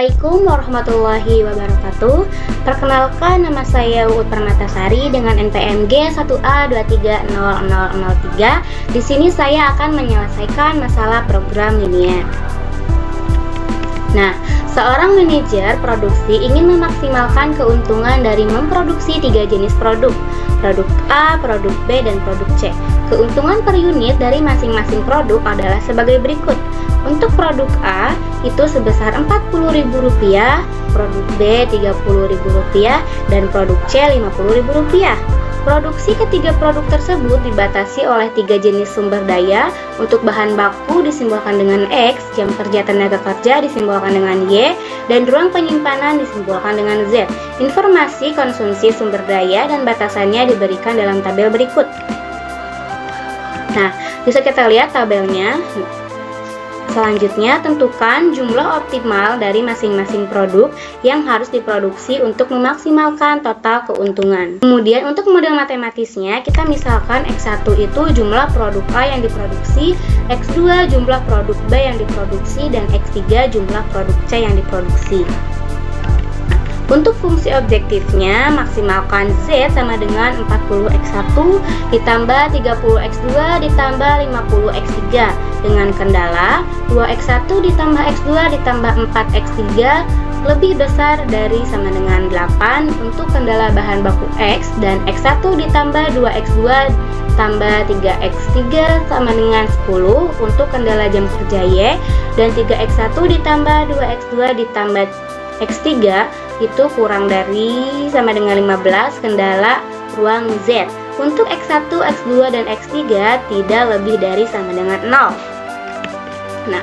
Assalamualaikum warahmatullahi wabarakatuh. Perkenalkan, nama saya Uut Permatasari dengan NPM G1A230003. Di sini saya akan menyelesaikan masalah program linear. Nah, seorang manajer produksi ingin memaksimalkan keuntungan dari memproduksi 3 jenis produk A, produk B, dan produk C. Keuntungan per unit dari masing-masing produk adalah sebagai berikut. Untuk produk A itu sebesar Rp40.000, produk B Rp30.000, dan produk C Rp50.000. Produksi ketiga produk tersebut dibatasi oleh 3 jenis sumber daya. Untuk bahan baku disimbolkan dengan X, jam kerja tenaga kerja disimbolkan dengan Y, dan ruang penyimpanan disimbolkan dengan Z. Informasi konsumsi sumber daya dan batasannya diberikan dalam tabel berikut. Nah, bisa kita lihat tabelnya. Selanjutnya, tentukan jumlah optimal dari masing-masing produk yang harus diproduksi untuk memaksimalkan total keuntungan. Kemudian, untuk model matematisnya, kita misalkan X1 itu jumlah produk A yang diproduksi, X2 jumlah produk B yang diproduksi, dan X3 jumlah produk C yang diproduksi. Untuk fungsi objektifnya, maksimalkan Z sama dengan 40X1 ditambah 30X2 ditambah 50X3 dengan kendala 2X1 ditambah X2 ditambah 4X3 lebih besar dari sama dengan 8 untuk kendala bahan baku X, dan X1 ditambah 2X2 tambah 3X3 sama dengan 10 untuk kendala jam kerja Y, dan 3X1 ditambah 2X2 ditambah X3 itu kurang dari sama dengan 15 kendala ruang Z. Untuk X1, X2, dan X3 tidak lebih dari sama dengan 0. Nah,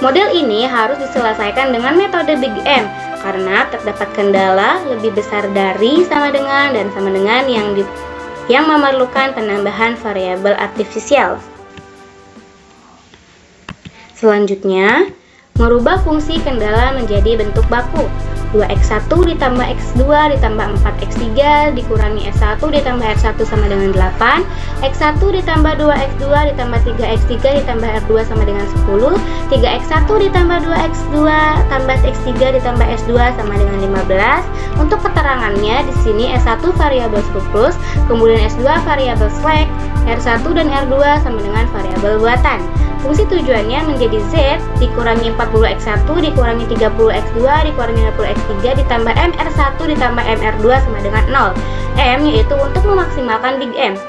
model ini harus diselesaikan dengan metode Big M karena terdapat kendala lebih besar dari, sama dengan, dan sama dengan yang memerlukan penambahan variabel artifisial. Selanjutnya, merubah fungsi kendala menjadi bentuk baku. 2X1 ditambah X2 ditambah 4X3 dikurangi S1 ditambah R1 sama dengan 8, X1 ditambah 2X2 ditambah 3X3 ditambah R2 sama dengan 10, 3X1 ditambah 2X2 tambah X3 ditambah S2 sama dengan 15. Untuk keterangannya, di sini S1 variabel surplus, kemudian S2 variabel slack, R1 dan R2 sama dengan variabel buatan. Fungsi tujuannya menjadi Z dikurangi 40X1 dikurangi 30X2 dikurangi 50X3 ditambah MR1 ditambah MR2 sama dengan 0. M yaitu untuk memaksimalkan Big M.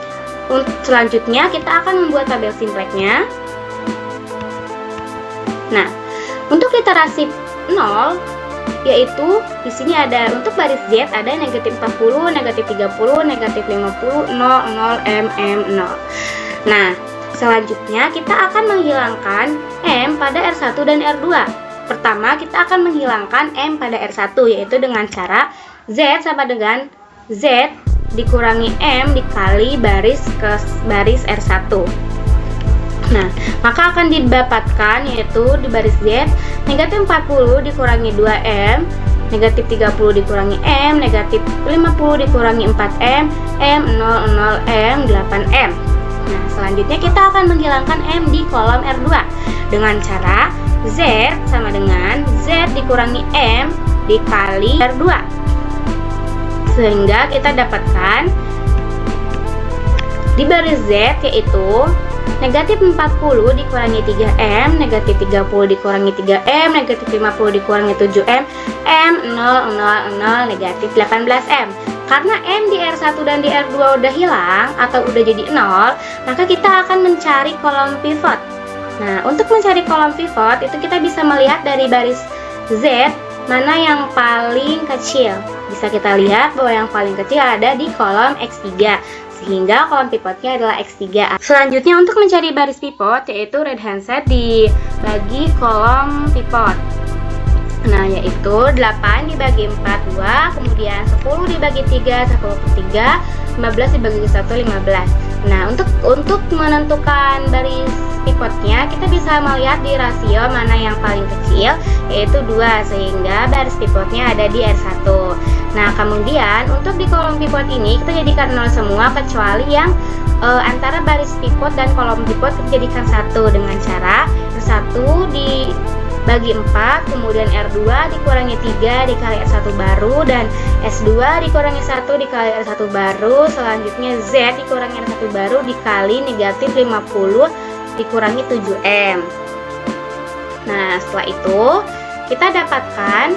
Selanjutnya kita akan membuat tabel simpleknya. Nah, untuk literasi 0 yaitu di sini ada untuk baris Z ada negatif 40, negatif 30, negatif 50, 0, 0, M, 0. Nah, selanjutnya kita akan menghilangkan M pada R1 dan R2. Pertama, kita akan menghilangkan M pada R1 yaitu dengan cara Z sama dengan Z dikurangi M dikali baris ke baris R1. Nah, maka akan didapatkan yaitu di baris Z negatif 40 dikurangi 2M, negatif 30 dikurangi M, negatif 50 dikurangi 4M, M, 0, 0M, 8M. Nah, selanjutnya kita akan menghilangkan M di kolom R2 dengan cara Z sama dengan Z dikurangi M dikali R2, sehingga kita dapatkan di baris Z yaitu negatif 40 dikurangi 3M, negatif 30 dikurangi 3M, negatif 50 dikurangi 7M, M, 0, 0, 0, negatif 18M. Karena M di R1 dan di R2 udah hilang atau udah jadi 0, maka kita akan mencari kolom pivot. Nah, untuk mencari kolom pivot itu kita bisa melihat dari baris Z mana yang paling kecil. Bisa kita lihat bahwa yang paling kecil ada di kolom X3, sehingga kolom pivotnya adalah X3. Selanjutnya untuk mencari baris pivot yaitu right hand side dibagi kolom pivot. Nah, yaitu 8 dibagi 4, 2, kemudian 10 dibagi 3, 10 per 3, 15 dibagi 1, 15. Nah, untuk menentukan baris pivotnya, kita bisa melihat di rasio mana yang paling kecil, yaitu 2, sehingga baris pivotnya ada di R1. Nah, kemudian untuk di kolom pivot ini, kita jadikan 0 semua, kecuali yang antara baris pivot dan kolom pivot kita jadikan 1 dengan cara 1 bagi 4, kemudian R2 dikurangi 3 dikali R1 baru, dan S2 dikurangi 1 dikali R1 baru. Selanjutnya Z dikurangi R1 baru dikali negatif 50 dikurangi 7M. Nah, setelah itu kita dapatkan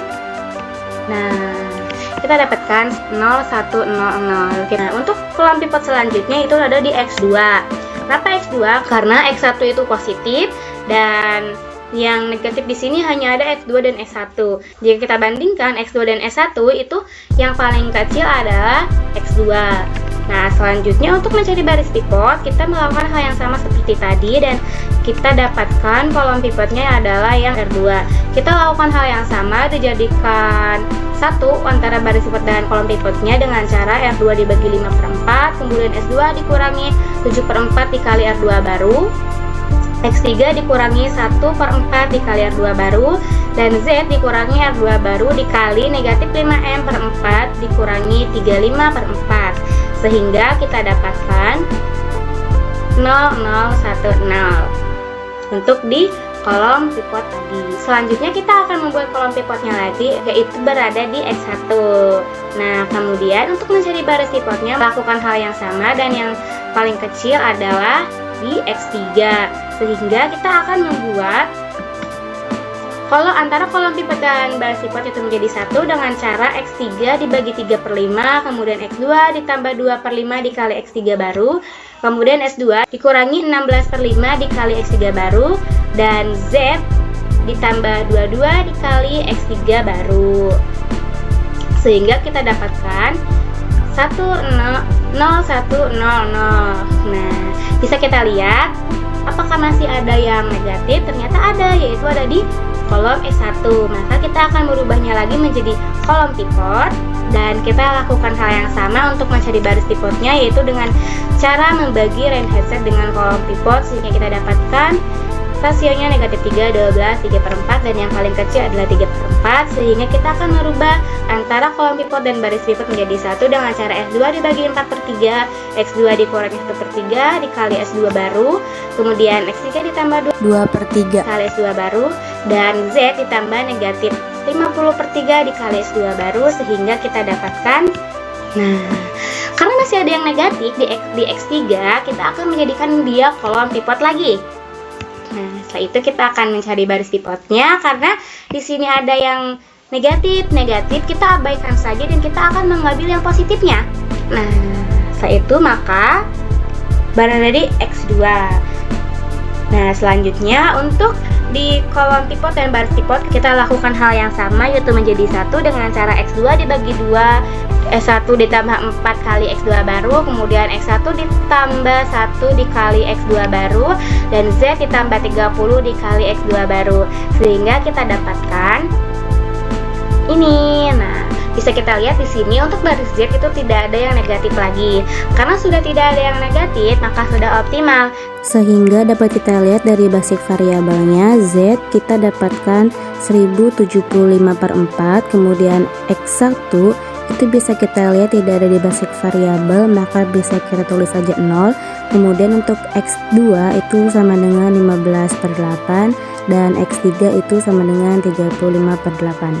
0, 1, 0, 0. Oke, nah, untuk kolom pivot selanjutnya itu ada di X2. Kenapa X2? Karena X1 itu positif dan yang negatif di sini hanya ada X2 dan S1. Jika kita bandingkan X2 dan S1 itu yang paling kecil adalah X2. Nah, selanjutnya untuk mencari baris pivot, kita melakukan hal yang sama seperti tadi dan kita dapatkan kolom pivotnya adalah yang R2. Kita lakukan hal yang sama, dijadikan 1 antara baris pivot dan kolom pivotnya dengan cara R2 dibagi 5/4, kemudian S2 dikurangi 7/4 dikali R2 baru, X3 dikurangi 1/4 dikali R2 baru, dan Z dikurangi R2 baru dikali negatif 5M/4 dikurangi 35/4, sehingga kita dapatkan 0, 0, 1, 0 untuk di kolom pivot tadi. Selanjutnya kita akan membuat kolom pivotnya lagi, yaitu berada di X1. Nah, kemudian untuk mencari baris pivotnya lakukan hal yang sama dan yang paling kecil adalah di X3, sehingga kita akan membuat kalau antara kolom pivot dan baris pivot itu menjadi 1 dengan cara X3 dibagi 3/5, kemudian X2 ditambah 2/5 dikali X3 baru, kemudian S2 dikurangi 16/5 dikali X3 baru, dan Z ditambah 22 dikali X3 baru, sehingga kita dapatkan 1, 0, 1, 0, 0. Nah, bisa kita lihat apakah masih ada yang negatif? Ternyata ada, yaitu ada di kolom S1. Maka kita akan merubahnya lagi menjadi kolom pivot dan kita lakukan hal yang sama untuk mencari baris pivotnya, yaitu dengan cara membagi range headset dengan kolom pivot, sehingga kita dapatkan rasionya negatif 3, 12, 3/4, dan yang paling kecil adalah 3/4, sehingga kita akan merubah antara kolom pivot dan baris pivot menjadi 1 dengan cara S2 dibagi 4/3, X2 dikurangi 1/3 dikali S2 baru, kemudian X3 ditambah 2/3 kali S2 baru, dan Z ditambah negatif 50/3 dikali S2 baru, sehingga kita dapatkan, nah, karena masih ada yang negatif di X3, kita akan menjadikan dia kolom pivot lagi. Nah, setelah itu kita akan mencari baris pivotnya, karena di sini ada yang negatif, kita abaikan saja dan kita akan mengambil yang positifnya. Nah, setelah itu maka berada di X2. Nah, selanjutnya untuk di kolom pivot dan baris pivot kita lakukan hal yang sama, yaitu menjadi 1 dengan cara X2 dibagi 2, S1 ditambah 4 kali X2 baru, kemudian X1 ditambah 1 dikali X2 baru, dan Z ditambah 30 dikali X2 baru, sehingga kita dapatkan ini. Nah, bisa kita lihat di sini untuk baris Z itu tidak ada yang negatif lagi. Karena sudah tidak ada yang negatif, maka sudah optimal. Sehingga dapat kita lihat dari basic variabelnya Z kita dapatkan 1075/4, kemudian X1 itu bisa kita lihat tidak ada di basic variabel, maka bisa kita tulis saja 0. Kemudian untuk X2 itu sama dengan 15/8 dan X3 itu sama dengan 35/8.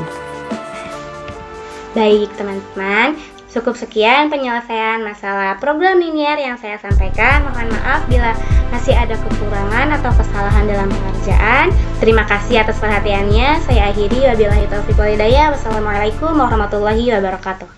Baik teman-teman, cukup sekian penyelesaian masalah program linier yang saya sampaikan. Mohon maaf bila masih ada kekurangan atau kesalahan dalam pengerjaan. Terima kasih atas perhatiannya. Saya akhiri, wabillahi taufiq wal hidayah. Wassalamualaikum warahmatullahi wabarakatuh.